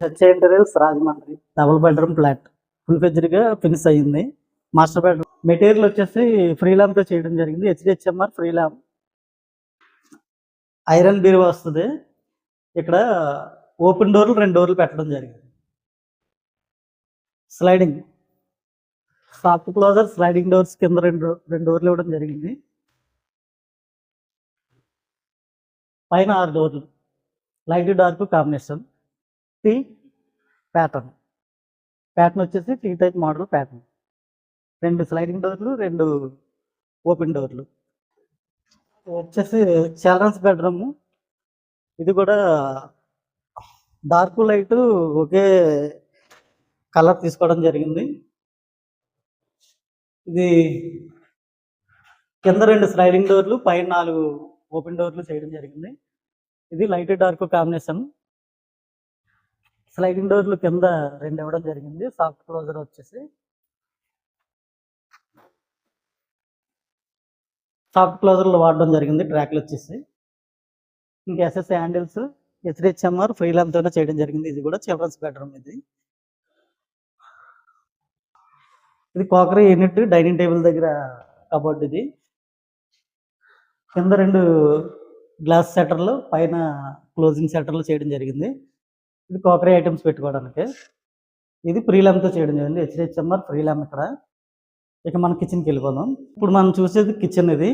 Interiors Rajahmundry double bedroom flat full ఫ్లెడ్జ్డ్‌గా finish అయ్యింది. Master bedroom material వచ్చేసి ఫ్రీలామ్‌తో చేయడం జరిగింది. హెచ్‌డిహెచ్‌ఎంఆర్ ఫ్రీలామ్ ఐరన్ బీరువా వస్తది. ఇక్కడ ఓపెన్ డోర్లు 2 డోర్లు పెట్టడం జరిగింది. Sliding soft closer sliding doors కింద 2 డోర్లు ఇవ్వడం జరిగింది. పైన 6 డోర్లు light dark combination. T pattern వచ్చేసి T type model pattern. 2 sliding డోర్లు 2 ఓపెన్ డోర్లు. వచ్చేసి చిల్డ్రన్స్ బెడ్రూమ్. ఇది కూడా డార్క్ లైట్ ఒకే కలర్ తీసుకోవడం జరిగింది. ఇది కింద 2 స్లైడింగ్ డోర్లు పైన 4 ఓపెన్ డోర్లు చేయడం జరిగింది. ఇది లైట్ డార్క్ కాంబినేషన్. స్లైడింగ్ డోర్లు కింద 2 ఇవ్వడం జరిగింది. సాఫ్ట్ క్లోజర్ వచ్చేసి సాఫ్ట్ క్లోజర్లు వాడడం జరిగింది. ట్రాక్లు వచ్చేసి ఇంకా ఎస్ఎస్ హ్యాండిల్స్ హెచ్‌డిహెచ్‌ఎంఆర్ ఫ్రీలామ్‌తోనే చేయడం జరిగింది. ఇది కూడా చిల్డ్రన్స్ బెడ్రూమ్. ఇది కాకరీ యూనిట్ డైనింగ్ టేబుల్ దగ్గర కబోర్డ్. ఇది కింద 2 గ్లాస్ షట్టర్లు పైన క్లోజింగ్ షట్టర్లు చేయడం జరిగింది. ఇది కాకరీ ఐటమ్స్ పెట్టుకోవడానికి. ఇది ఫ్రీలామ్‌తో చేయడం జరిగింది. హెచ్‌డిహెచ్‌ఎంఆర్ ఫ్రీలామ్. ఇక్కడ ఇక మన కిచెన్కి వెళ్ళిపోదాం. ఇప్పుడు మనం చూసేది కిచెన్. ఇది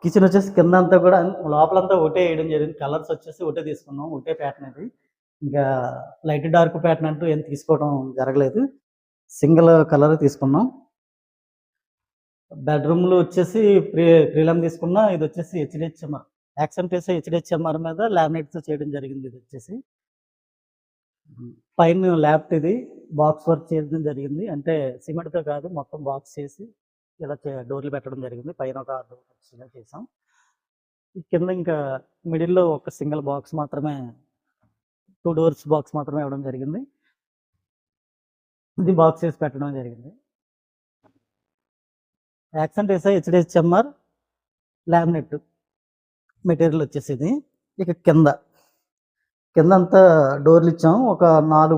కిచెన్ వచ్చేసి కింద అంతా కూడా లోపలంతా ఒకటే వేయడం జరిగింది. కలర్స్ వచ్చేసి ఒకటే తీసుకున్నాం. ఒకటే ప్యాటర్న్. ఇది ఇంకా లైట్ డార్క్ ప్యాటర్న్ అంటూ ఏం తీసుకోవడం జరగలేదు. సింగిల్ కలర్ తీసుకున్నాం. బెడ్రూమ్లు వచ్చేసి ఫ్రీలామ్ తీసుకున్నా. ఇది వచ్చేసి హెచ్‌డిహెచ్‌ఎంఆర్ యాక్సెంట్ వేసే హెచ్‌డిహెచ్‌ఎంఆర్ మీద లామినేట్స్ చేయడం జరిగింది. ఇది వచ్చేసి పైన ల్యాప్ట్. ఇది బాక్స్ వర్క్ చేయడం జరిగింది. అంటే సిమెంట్తో కాదు, మొత్తం బాక్స్ చేసి ఇలా డోర్లు పెట్టడం జరిగింది. పైన ఒక 6 డోర్స్ ఇలా చేసాం. కింద ఇంకా మిడిల్లో ఒక సింగిల్ బాక్స్ మాత్రమే, 2 డోర్స్ బాక్స్ మాత్రమే ఇవ్వడం జరిగింది. ఇది బాక్స్ చేసి పెట్టడం జరిగింది. యాక్సెంట్ వేసే హెచ్‌డిహెచ్‌ఎంఆర్ లామినేట్ మెటీరియల్ వచ్చేసి ఇది. ఇక కింద అంతా డోర్లు ఇచ్చాం. ఒక 4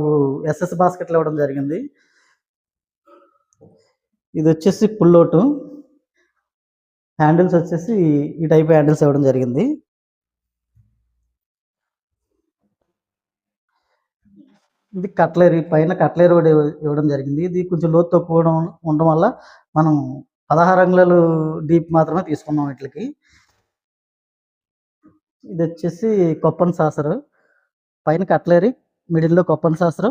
ఎస్ఎస్ బాస్కెట్లు ఇవ్వడం జరిగింది. ఇది వచ్చేసి పుల్ అవుట్. హ్యాండిల్స్ వచ్చేసి ఈ టైప్ హ్యాండిల్స్ ఇవ్వడం జరిగింది. ఇది కట్లరీ పైన కట్లరీ కూడా ఇవ్వడం జరిగింది. ఇది కొంచెం లోతు తక్కువ ఉండడం వల్ల మనం 16 అంగుళాలు డీప్ మాత్రమే తీసుకున్నాం వీటికి. ఇది వచ్చేసి కొప్పన్ సాసరు. పైన కట్లరీ, మిడిల్లో కొప్పన్ సాసరు,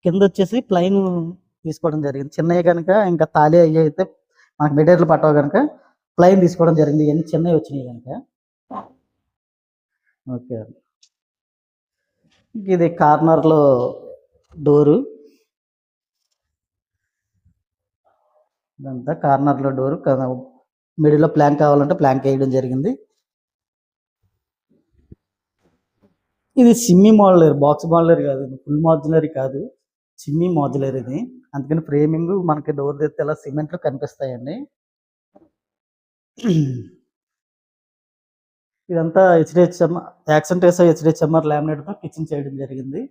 కింద వచ్చేసి ప్లైన్ తీసుకోవడం జరిగింది. చిన్నవి కనుక ఇంకా తాళి అయ్యి అయితే మనకు మెటీరియల్ పట్టవు కనుక ప్లైన్ తీసుకోవడం జరిగింది. ఇవన్నీ చిన్నవి వచ్చినాయి కనుక. ఓకే. ఇది కార్నర్లో డోరు. ఇదంతా కార్నర్లో డోరు. మిడిల్లో ప్లాంక్ కావాలంటే ప్లాంక్ వేయడం జరిగింది. ఇది సిమ్మి మోడ్యులర్, బాక్స్ మోడ్యులర్ కాదు, ఫుల్ మోడ్యులరీ కాదు, సిమ్మి మోడ్యులర్ ఇది. అందుకని ఫ్రేమింగ్ మనకి డోర్ తెస్తే ఇలా సిమెంట్లు కనిపిస్తాయండి. ఇదంతా యాక్సెంట్ వేసే హెచ్‌డిహెచ్‌ఎంఆర్ లామినేట్తో కిచెన్ చేయడం జరిగింది.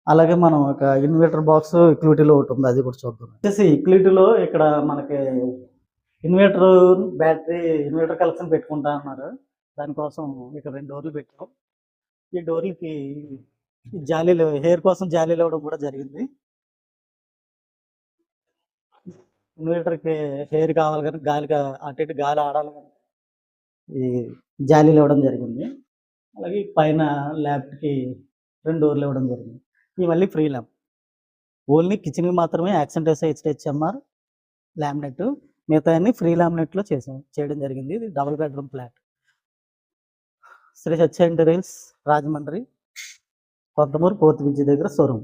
అలాగే మనం ఒక ఇన్వర్టర్ బాక్స్ ఈక్విటీలో ఒకటి ఉంది, అది కూడా చూద్దాం. వచ్చేసి ఈక్విటీలో ఇక్కడ మనకి ఇన్వర్టర్ కలెక్షన్ పెట్టుకుంటా అన్నారు. దానికోసం ఇక్కడ 2 డోర్లు పెట్టాం. ఈ డోర్లకి జాలీలు, హెయిర్ కోసం జాలీలు ఇవ్వడం కూడా జరిగింది. ఇన్వర్టర్కి హెయిర్ కావాలి కానీ గాలిగా అటు ఇటు గాలి ఆడాలి కానీ ఈ జాలీలు ఇవ్వడం జరిగింది. అలాగే పైన ల్యాబ్కి 2 డోర్లు ఇవ్వడం జరిగింది. ఇవి మళ్ళీ ఫ్రీ ల్యాబ్. ఓన్లీ కిచెన్కి మాత్రమే యాక్సెంట్ వేసే హెచ్‌డిహెచ్‌ఎంఆర్ లామినేట్. మిగతా అన్ని ఫ్రీ లామినేట్లో చేయడం జరిగింది. ఇది double bedroom flat. Shri Satya interiors Rajahmundry, Konthamuru 4th bridge దగ్గర షోరూమ్.